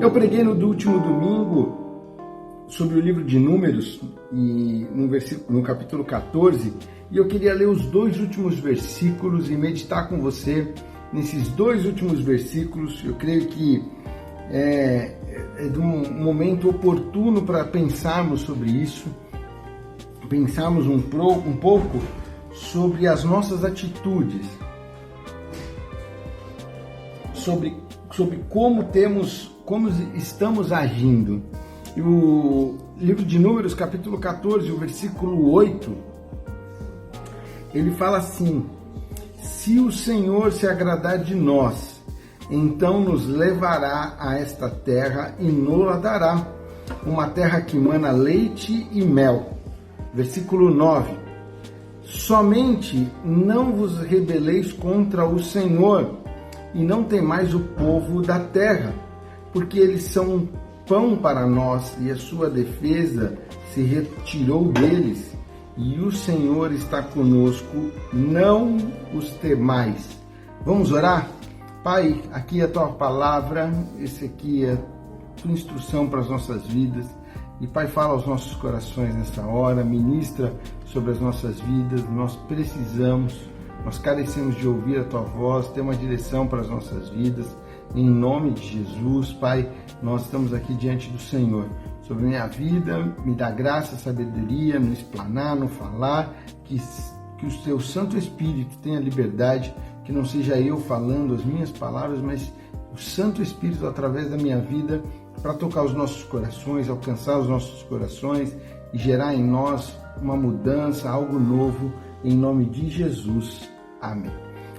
Eu preguei no último domingo sobre o livro de Números, e no capítulo 14, e eu queria ler os 2 últimos versículos e meditar com você nesses 2 últimos versículos. Eu creio que é de um momento oportuno para pensarmos sobre isso, pensarmos um pouco sobre as nossas atitudes, sobre como estamos agindo. E o livro de Números, capítulo 14, o versículo 8, ele fala assim: se o Senhor se agradar de nós, então nos levará a esta terra e nos dará, uma terra que mana leite e mel. Versículo 9: somente não vos rebeleis contra o Senhor, e não temais o povo da terra, porque eles são pão para nós, e a sua defesa se retirou deles, e o Senhor está conosco, não os temais. Vamos orar? Pai, aqui é a tua palavra, esse aqui é a tua instrução para as nossas vidas, e Pai, fala aos nossos corações nessa hora, ministra sobre as nossas vidas. Nós carecemos de ouvir a tua voz, ter uma direção para as nossas vidas. Em nome de Jesus, Pai, nós estamos aqui diante do Senhor. Sobre minha vida, me dá graça, sabedoria no explanar, no falar, que o teu Santo Espírito tenha liberdade, que não seja eu falando as minhas palavras, mas o Santo Espírito através da minha vida, para tocar os nossos corações, alcançar os nossos corações e gerar em nós uma mudança, algo novo, em nome de Jesus. Amém.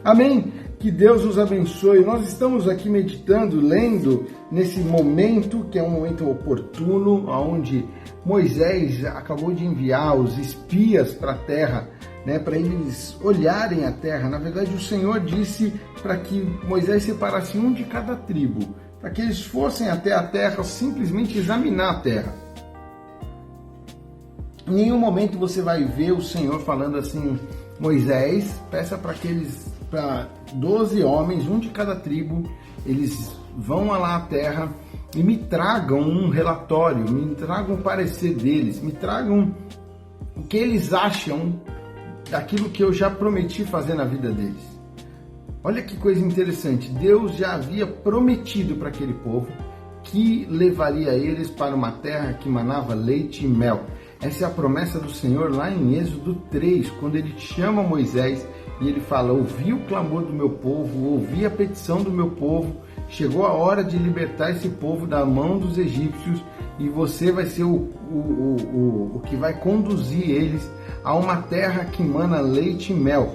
Amém. Que Deus nos abençoe. Nós estamos aqui meditando, lendo nesse momento, que é um momento oportuno, onde Moisés acabou de enviar os espias para a terra, para eles olharem a terra. Na verdade, o Senhor disse para que Moisés separasse um de cada tribo, para que eles fossem até a terra, simplesmente examinar a terra. Em nenhum momento você vai ver o Senhor falando assim: Moisés, peça para 12 homens, um de cada tribo, eles vão lá à terra e me tragam um relatório, me tragam um parecer deles, me tragam o que eles acham daquilo que eu já prometi fazer na vida deles. Olha que coisa interessante, Deus já havia prometido para aquele povo que levaria eles para uma terra que manava leite e mel. Essa é a promessa do Senhor lá em Êxodo 3, quando ele chama Moisés e ele fala: ouvi o clamor do meu povo, ouvi a petição do meu povo, chegou a hora de libertar esse povo da mão dos egípcios, e você vai ser o que vai conduzir eles a uma terra que mana leite e mel.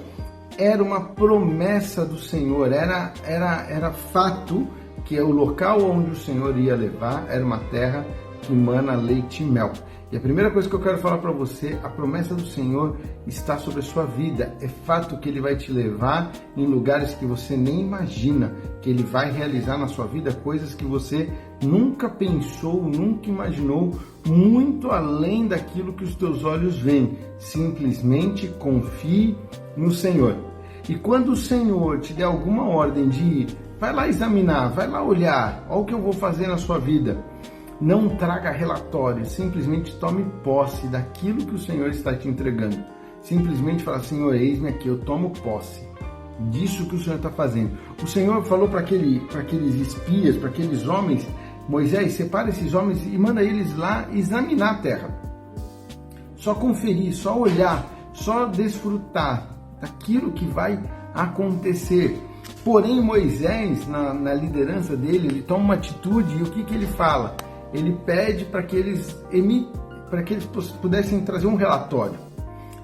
Era uma promessa do Senhor, era fato que é o local onde o Senhor ia levar, era uma terra que mana leite e mel. E a primeira coisa que eu quero falar para você, a promessa do Senhor está sobre a sua vida. É fato que Ele vai te levar em lugares que você nem imagina, que Ele vai realizar na sua vida coisas que você nunca pensou, nunca imaginou, muito além daquilo que os teus olhos veem. Simplesmente confie no Senhor. E quando o Senhor te der alguma ordem de ir, vai lá examinar, vai lá olhar, olha o que eu vou fazer na sua vida. Não traga relatório, simplesmente tome posse daquilo que o Senhor está te entregando. Simplesmente fala: Senhor, eis-me aqui, eu tomo posse disso que o Senhor está fazendo. O Senhor falou para aqueles espias, para aqueles homens: Moisés, separa esses homens e manda eles lá examinar a terra. Só conferir, só olhar, só desfrutar daquilo que vai acontecer. Porém, Moisés, na liderança dele, ele toma uma atitude, e o que ele fala? Ele pede para que eles pudessem trazer um relatório.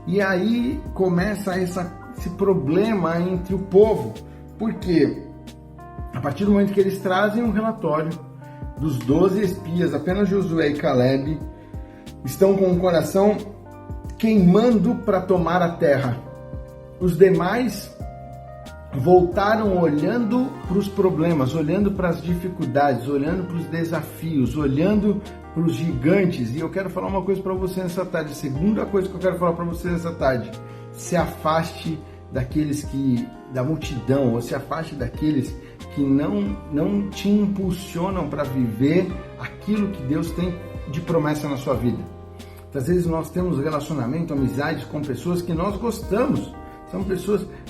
E aí começa esse problema entre o povo, porque a partir do momento que eles trazem um relatório dos 12 espias, apenas Josué e Caleb estão com o coração queimando para tomar a terra. Os demais voltaram olhando para os problemas, olhando para as dificuldades, olhando para os desafios, olhando para os gigantes. E eu quero falar uma coisa para você nessa tarde. A segunda coisa que eu quero falar para você nessa tarde: se afaste daqueles da multidão, ou se afaste daqueles que não te impulsionam para viver aquilo que Deus tem de promessa na sua vida. Às vezes nós temos relacionamento, amizades com pessoas que nós gostamos,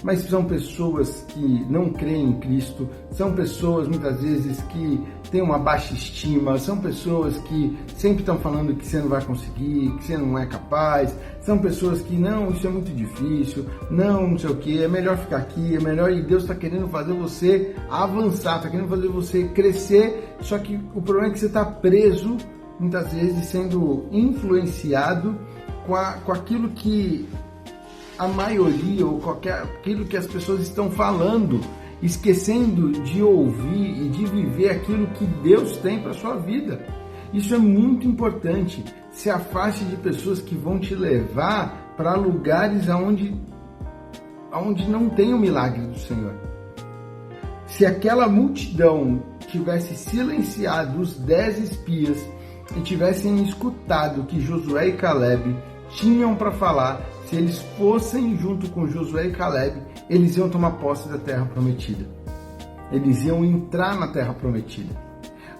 mas são pessoas que não creem em Cristo, são pessoas muitas vezes que têm uma baixa estima, são pessoas que sempre estão falando que você não vai conseguir, que você não é capaz, são pessoas que não, isso é muito difícil, não sei o que, é melhor ficar aqui, é melhor, e Deus está querendo fazer você avançar, está querendo fazer você crescer, só que o problema é que você está preso, muitas vezes sendo influenciado com aquilo que a maioria ou aquilo que as pessoas estão falando, esquecendo de ouvir e de viver aquilo que Deus tem para a sua vida. Isso é muito importante. Se afaste de pessoas que vão te levar para lugares onde não tem o milagre do Senhor. Se aquela multidão tivesse silenciado os 10 espias e tivessem escutado o que Josué e Caleb tinham para falar, se eles fossem junto com Josué e Caleb, eles iam tomar posse da terra prometida. Eles iam entrar na terra prometida.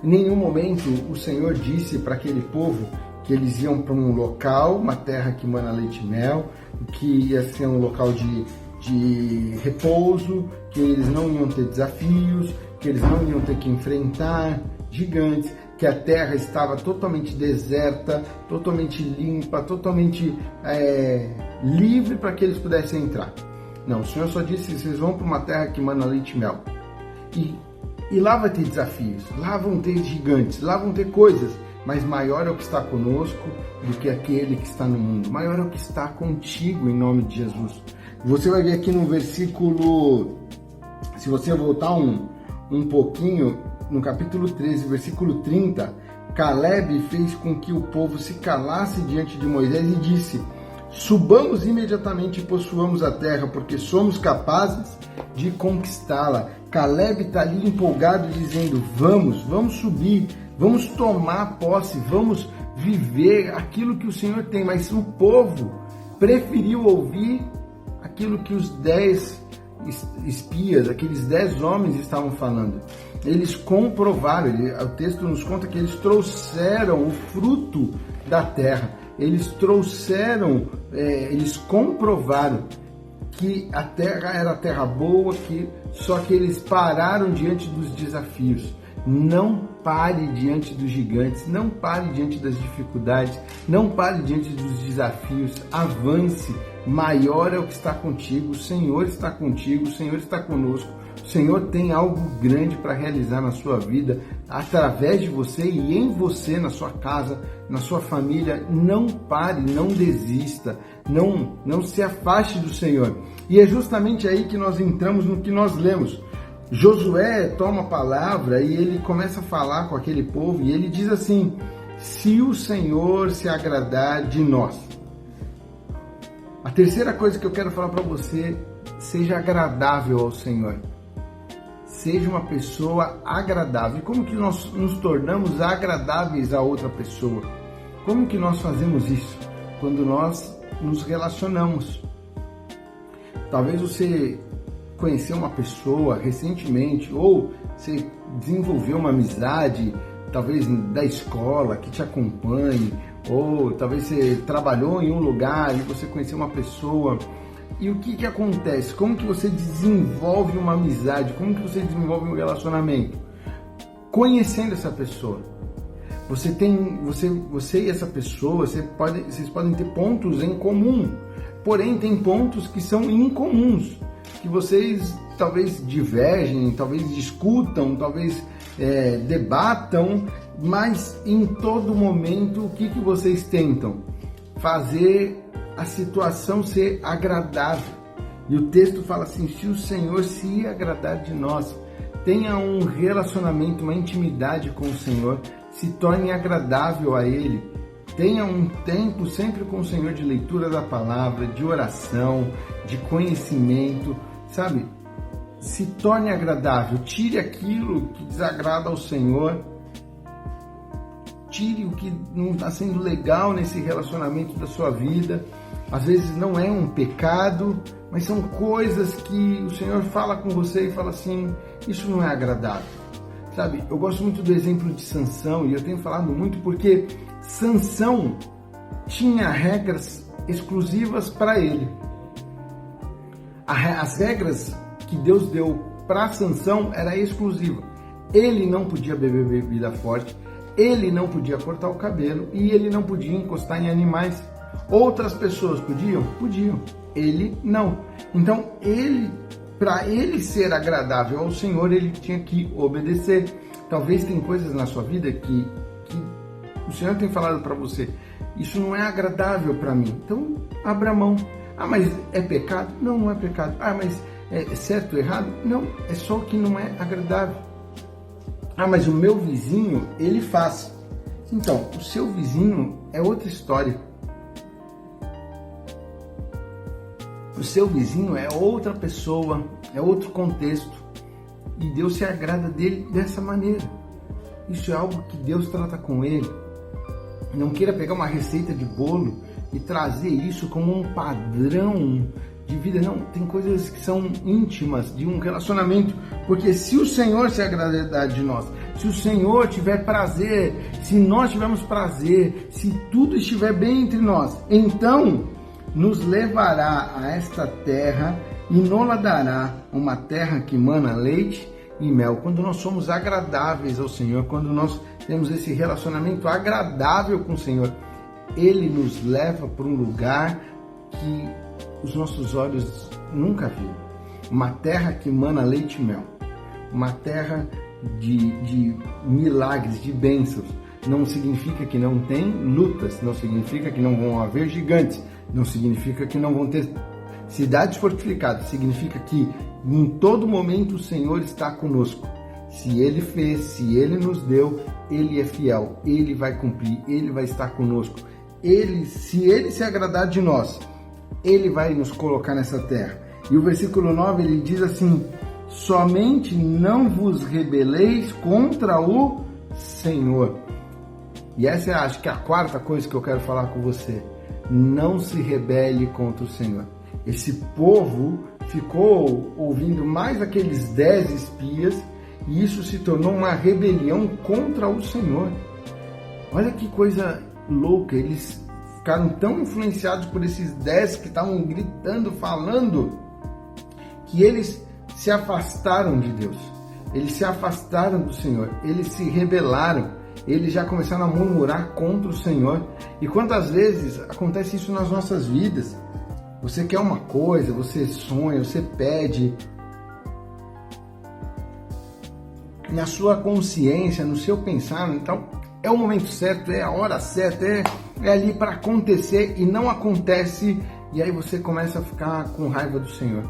Em nenhum momento o Senhor disse para aquele povo que eles iam para um local, uma terra que mana leite e mel, que ia ser um local de repouso, que eles não iam ter desafios, que eles não iam ter que enfrentar gigantes, que a terra estava totalmente deserta, totalmente limpa, totalmente livre para que eles pudessem entrar. Não, o Senhor só disse que vocês vão para uma terra que mana leite e mel. E lá vai ter desafios, lá vão ter gigantes, lá vão ter coisas, mas maior é o que está conosco do que aquele que está no mundo. Maior é o que está contigo, em nome de Jesus. Você vai ver aqui no versículo, se você voltar um pouquinho, no capítulo 13, versículo 30, Caleb fez com que o povo se calasse diante de Moisés e disse: subamos imediatamente e possuamos a terra, porque somos capazes de conquistá-la. Caleb está ali empolgado, dizendo: vamos subir, vamos tomar posse, vamos viver aquilo que o Senhor tem. Mas o povo preferiu ouvir aquilo que os 10 espias, aqueles 10 homens estavam falando. Eles comprovaram, o texto nos conta que eles trouxeram o fruto da terra, eles comprovaram que a terra era terra boa, só que eles pararam diante dos desafios. Não pare diante dos gigantes, não pare diante das dificuldades, não pare diante dos desafios, avance. Maior é o que está contigo, o Senhor está contigo, o Senhor está conosco, o Senhor tem algo grande para realizar na sua vida, através de você e em você, na sua casa, na sua família. Não pare, não desista, não se afaste do Senhor. E é justamente aí que nós entramos no que nós lemos. Josué toma a palavra e ele começa a falar com aquele povo e ele diz assim: se o Senhor se agradar de nós. A terceira coisa que eu quero falar para você: seja agradável ao Senhor. Seja uma pessoa agradável. E como que nós nos tornamos agradáveis a outra pessoa? Como que nós fazemos isso? Quando nós nos relacionamos. Talvez você conheceu uma pessoa recentemente, ou você desenvolveu uma amizade, talvez da escola, que te acompanhe, ou talvez você trabalhou em um lugar e você conheceu uma pessoa. E o que acontece? Como que você desenvolve uma amizade? Como que você desenvolve um relacionamento? Conhecendo essa pessoa. Você e essa pessoa, vocês podem ter pontos em comum, porém tem pontos que são incomuns, que vocês talvez divergem, talvez discutam, talvez debatam, mas em todo momento o que vocês tentam? Fazer a situação ser agradável. E o texto fala assim: se o Senhor se agradar de nós, tenha um relacionamento, uma intimidade com o Senhor, se torne agradável a Ele, tenha um tempo sempre com o Senhor de leitura da palavra, de oração, de conhecimento, sabe? Se torne agradável, tire aquilo que desagrada ao Senhor, tire o que não está sendo legal nesse relacionamento da sua vida Às vezes não é um pecado, mas são coisas que o Senhor fala com você e fala assim, isso não é agradável. Sabe, eu gosto muito do exemplo de Sansão, e eu tenho falado muito porque Sansão tinha regras exclusivas para ele. As regras que Deus deu para Sansão era exclusiva. Ele não podia beber bebida forte, ele não podia cortar o cabelo e ele não podia encostar em animais. Outras pessoas podiam? Podiam. Ele não. Então, para ele ser agradável ao Senhor, ele tinha que obedecer. Talvez tem coisas na sua vida que o Senhor tem falado para você, isso não é agradável para mim. Então, abra mão. Ah, mas é pecado? Não, não é pecado. Ah, mas é certo ou errado? Não, é só que não é agradável. Ah, mas o meu vizinho, ele faz. Então, o seu vizinho é outra história. O seu vizinho é outra pessoa, é outro contexto. E Deus se agrada dele dessa maneira. Isso é algo que Deus trata com ele. Não queira pegar uma receita de bolo e trazer isso como um padrão de vida. Não, tem coisas que são íntimas de um relacionamento. Porque se o Senhor se agradar de nós, se o Senhor tiver prazer, se nós tivermos prazer, se tudo estiver bem entre nós, então nos levará a esta terra e nos dará uma terra que mana leite e mel. Quando nós somos agradáveis ao Senhor, quando nós temos esse relacionamento agradável com o Senhor, Ele nos leva para um lugar que os nossos olhos nunca viram. Uma terra que mana leite e mel. Uma terra de milagres, de bênçãos. Não significa que não tem lutas, não significa que não vão haver gigantes, não significa que não vão ter cidades fortificadas, significa que em todo momento o Senhor está conosco. Se Ele fez, se Ele nos deu, Ele é fiel, Ele vai cumprir, Ele vai estar conosco. Se Ele se agradar de nós, Ele vai nos colocar nessa terra. E o versículo 9, ele diz assim, somente não vos rebeleis contra o Senhor. E essa é, acho que, a quarta coisa que eu quero falar com você. Não se rebele contra o Senhor. Esse povo ficou ouvindo mais aqueles 10 espias e isso se tornou uma rebelião contra o Senhor. Olha que coisa louca, eles ficaram tão influenciados por esses 10 que estavam gritando, falando, que eles se afastaram de Deus. Eles se afastaram do Senhor, eles se rebelaram, eles já começaram a murmurar contra o Senhor. E quantas vezes acontece isso nas nossas vidas? Você quer uma coisa, você sonha, você pede. Na sua consciência, no seu pensar, então é o momento certo, é a hora certa, é ali para acontecer e não acontece. E aí você começa a ficar com raiva do Senhor.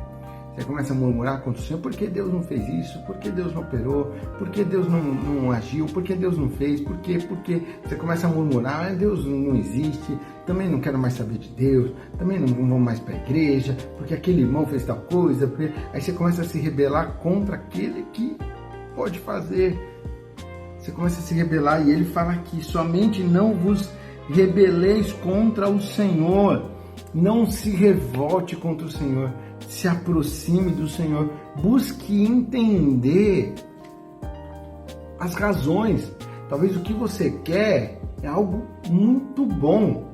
Você começa a murmurar contra o Senhor, por que Deus não fez isso? Por que Deus não operou? Por que Deus não agiu? Por que Deus não fez? Por quê? Porque você começa a murmurar, Deus não existe, também não quero mais saber de Deus, também não vou mais para a igreja, porque aquele irmão fez tal coisa, porque... Aí você começa a se rebelar contra aquele que pode fazer. Você começa a se rebelar e ele fala aqui, somente não vos rebeleis contra o Senhor, não se revolte contra o Senhor. Se aproxime do Senhor, busque entender as razões. Talvez o que você quer é algo muito bom,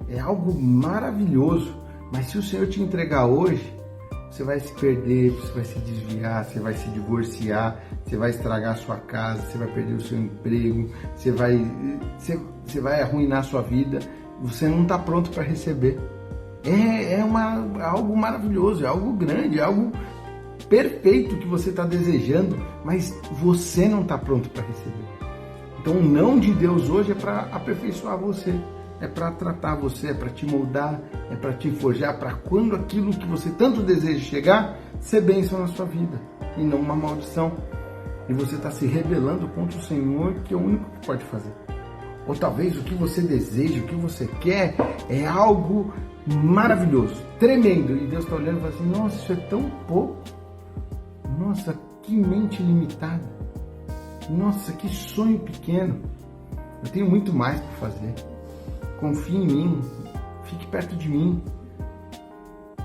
é algo maravilhoso, mas se o Senhor te entregar hoje, você vai se perder, você vai se desviar, você vai se divorciar, você vai estragar a sua casa, você vai perder o seu emprego, você vai arruinar a sua vida, você não está pronto para receber. É algo maravilhoso, é algo grande, é algo perfeito que você está desejando, mas você não está pronto para receber. Então o não de Deus hoje é para aperfeiçoar você, é para tratar você, é para te moldar, é para te forjar, para quando aquilo que você tanto deseja chegar, ser bênção na sua vida e não uma maldição. E você está se rebelando contra o Senhor, que é o único que pode fazer. Ou talvez o que você deseja, o que você quer é algo maravilhoso, tremendo, e Deus está olhando e fala assim, nossa, isso é tão pouco, nossa, que mente limitada, nossa, que sonho pequeno, eu tenho muito mais para fazer, confie em mim, fique perto de mim,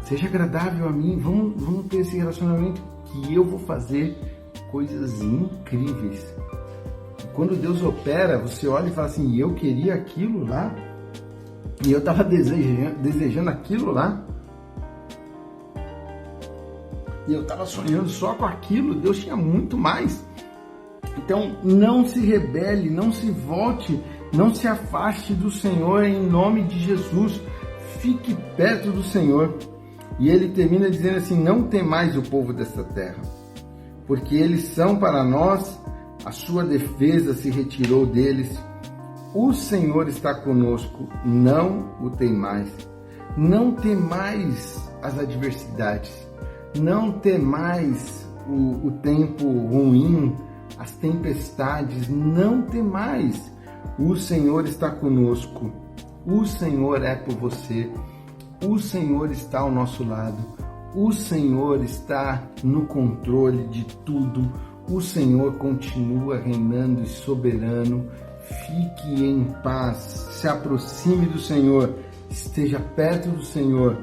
Seja agradável a mim, vamos ter esse relacionamento que eu vou fazer coisas incríveis. Quando Deus opera, você olha e fala assim, eu queria aquilo lá, e eu estava desejando aquilo lá, e eu estava sonhando só com aquilo, Deus tinha muito mais. Então não se rebele, não se volte, não se afaste do Senhor em nome de Jesus, fique perto do Senhor. E ele termina dizendo assim, não temais o povo desta terra, porque eles são para nós, a sua defesa se retirou deles. O Senhor está conosco, não o temais. Não temais as adversidades, não temais o tempo ruim, as tempestades, não temais. O Senhor está conosco, o Senhor é por você, o Senhor está ao nosso lado, o Senhor está no controle de tudo, o Senhor continua reinando e soberano. Fique em paz, se aproxime do Senhor, esteja perto do Senhor,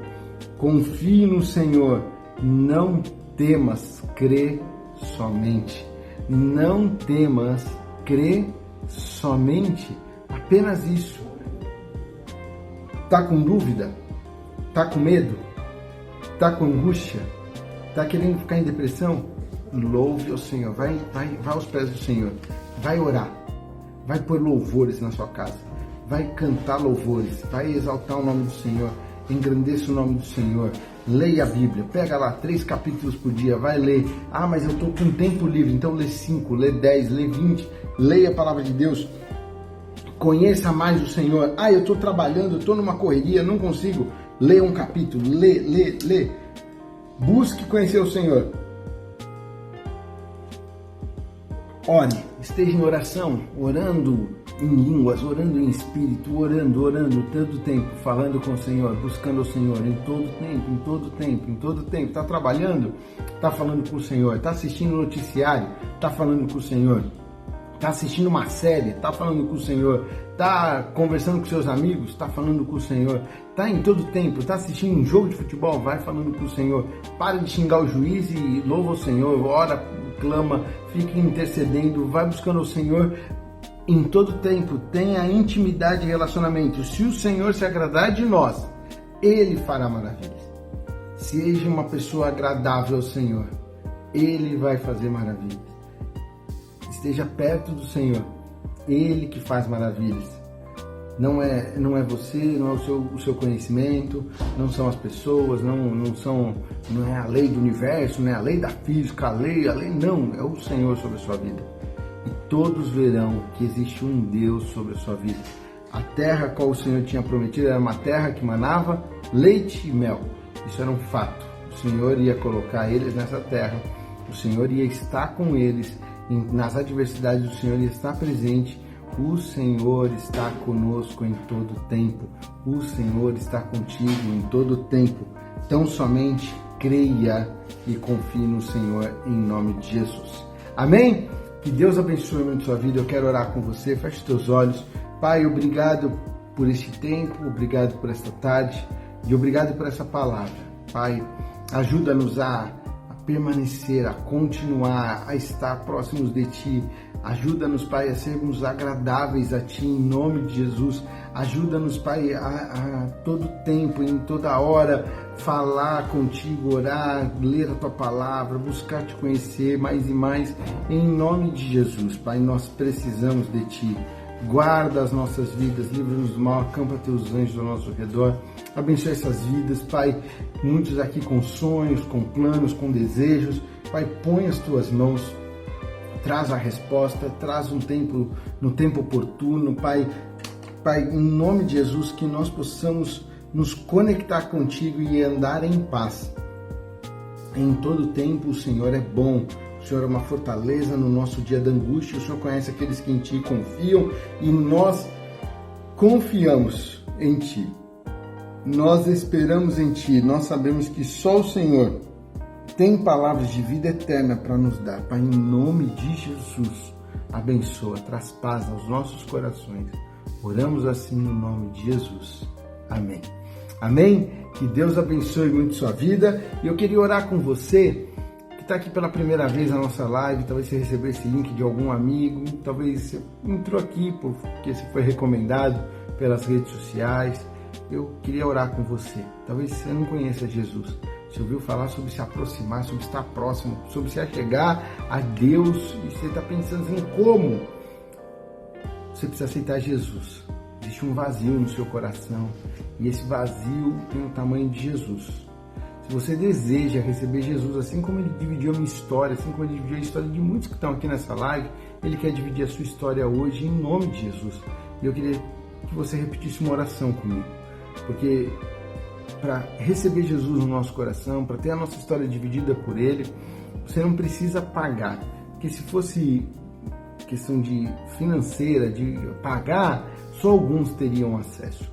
confie no Senhor, não temas, crê somente. Não temas, crê somente. Apenas isso. Tá com dúvida? Tá com medo? Tá com angústia? Tá querendo ficar em depressão? Louve ao Senhor, vai aos pés do Senhor, vai orar, vai pôr louvores na sua casa, vai cantar louvores, vai exaltar o nome do Senhor, engrandeça o nome do Senhor, leia a Bíblia, pega lá 3 capítulos por dia, vai ler. Ah, mas eu estou com tempo livre, então lê 5, lê 10, lê 20, leia a palavra de Deus, conheça mais o Senhor. Ah, eu estou trabalhando, eu estou numa correria, não consigo, lê um capítulo, lê, busque conhecer o Senhor. Ore, esteja em oração, orando em línguas, orando em espírito, orando todo o tempo, falando com o Senhor, buscando o Senhor em todo tempo. Está trabalhando? Está falando com o Senhor. Está assistindo o noticiário? Está falando com o Senhor. Está assistindo uma série? Está falando com o Senhor. Está conversando com seus amigos? Está falando com o Senhor. Está em todo tempo, está assistindo um jogo de futebol? Vai falando com o Senhor. Para de xingar o juiz e louva o Senhor, ora, clama, fique intercedendo, vai buscando o Senhor em todo tempo. Tenha intimidade e relacionamento. Se o Senhor se agradar de nós, Ele fará maravilhas. Seja uma pessoa agradável ao Senhor, Ele vai fazer maravilhas. Esteja perto do Senhor, Ele que faz maravilhas. Não é você, não é o seu conhecimento, não são as pessoas, não é a lei do universo, não é a lei da física, a lei não, é o Senhor sobre a sua vida. E todos verão que existe um Deus sobre a sua vida. A terra qual o Senhor tinha prometido era uma terra que manava leite e mel. Isso era um fato. O Senhor ia colocar eles nessa terra, o Senhor ia estar com eles, nas adversidades o Senhor ia estar presente. O Senhor está conosco em todo tempo. O Senhor está contigo em todo tempo. Então somente creia e confie no Senhor em nome de Jesus. Amém? Que Deus abençoe muito a sua vida. Eu quero orar com você. Feche os teus olhos. Pai, obrigado por este tempo, obrigado por esta tarde e obrigado por essa palavra. Pai, ajuda-nos a permanecer, a continuar, a estar próximos de Ti. Ajuda-nos, Pai, a sermos agradáveis a Ti, em nome de Jesus. Ajuda-nos, Pai, a todo tempo, em toda hora, falar contigo, orar, ler a Tua palavra, buscar Te conhecer mais e mais, em nome de Jesus. Pai, nós precisamos de Ti. Guarda as nossas vidas, livra-nos do mal, acampa Teus anjos ao nosso redor. Abençoe essas vidas, Pai, muitos aqui com sonhos, com planos, com desejos. Pai, põe as Tuas mãos, traz a resposta, traz no tempo oportuno, Pai, em nome de Jesus, que nós possamos nos conectar contigo e andar em paz. Em todo tempo o Senhor é bom, o Senhor é uma fortaleza no nosso dia da angústia, o Senhor conhece aqueles que em Ti confiam e nós confiamos em Ti. Nós esperamos em Ti, nós sabemos que só o Senhor tem palavras de vida eterna para nos dar. Pai, em nome de Jesus, abençoa, traz paz aos nossos corações. Oramos assim no nome de Jesus. Amém. Amém? Que Deus abençoe muito sua vida. E eu queria orar com você que está aqui pela primeira vez na nossa live. Talvez você recebeu esse link de algum amigo, talvez você entrou aqui porque você foi recomendado pelas redes sociais. Eu queria orar com você. Talvez você não conheça Jesus. Você ouviu falar sobre se aproximar, sobre estar próximo, sobre se achegar a Deus e você está pensando em como você precisa aceitar Jesus. Existe um vazio no seu coração e esse vazio tem o tamanho de Jesus. Se você deseja receber Jesus, assim como Ele dividiu a minha história, assim como Ele dividiu a história de muitos que estão aqui nessa live, Ele quer dividir a sua história hoje em nome de Jesus. E eu queria que você repetisse uma oração comigo, porque para receber Jesus no nosso coração, para ter a nossa história dividida por Ele, você não precisa pagar. Porque se fosse questão de financeira, de pagar, só alguns teriam acesso.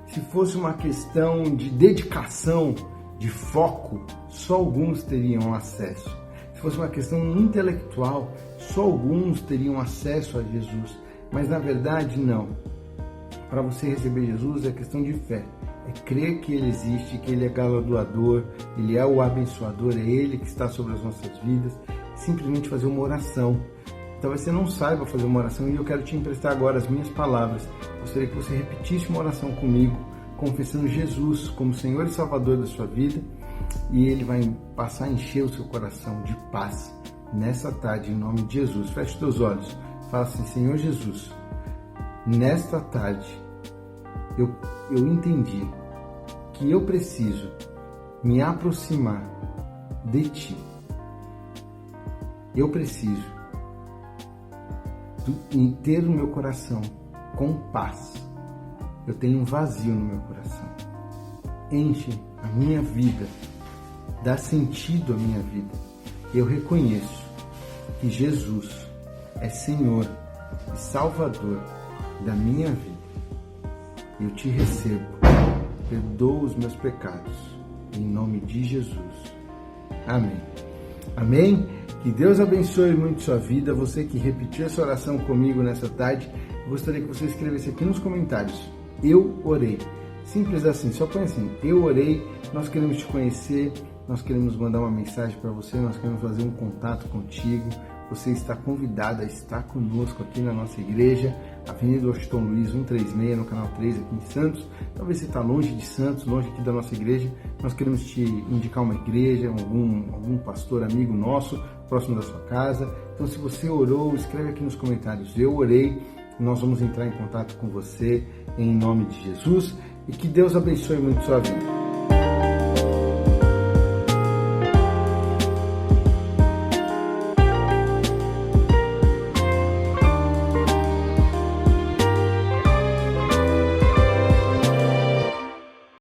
Se fosse uma questão de dedicação, de foco, só alguns teriam acesso. Se fosse uma questão intelectual, só alguns teriam acesso a Jesus. Mas na verdade não. Para você receber Jesus é questão de fé. É crer que Ele existe, que Ele é galardoador, Ele é o abençoador, é Ele que está sobre as nossas vidas. Simplesmente fazer uma oração. Talvez você não saiba fazer uma oração e eu quero te emprestar agora as minhas palavras. Gostaria que você repetisse uma oração comigo, confessando Jesus como Senhor e Salvador da sua vida, e Ele vai passar a encher o seu coração de paz nessa tarde, em nome de Jesus. Feche os teus olhos. Fala assim: Senhor Jesus, nesta tarde eu entendi que eu preciso me aproximar de Ti. Eu preciso ter o meu coração com paz. Eu tenho um vazio no meu coração. Enche a minha vida, dá sentido à minha vida. Eu reconheço que Jesus é Senhor e Salvador da minha vida. Eu te recebo, perdoa os meus pecados, em nome de Jesus. Amém. Amém? Que Deus abençoe muito sua vida. Você que repetiu essa oração comigo nessa tarde, eu gostaria que você escrevesse aqui nos comentários: eu orei. Simples assim, só põe assim: eu orei. Nós queremos te conhecer, nós queremos mandar uma mensagem para você, nós queremos fazer um contato contigo. Você está convidado a estar conosco aqui na nossa igreja, Avenida Washington Luiz 136, no canal 3 aqui em Santos. Talvez você está longe de Santos, longe aqui da nossa igreja. Nós queremos te indicar uma igreja, algum pastor amigo nosso, próximo da sua casa. Então, se você orou, escreve aqui nos comentários: eu orei. Nós vamos entrar em contato com você em nome de Jesus. E que Deus abençoe muito sua vida.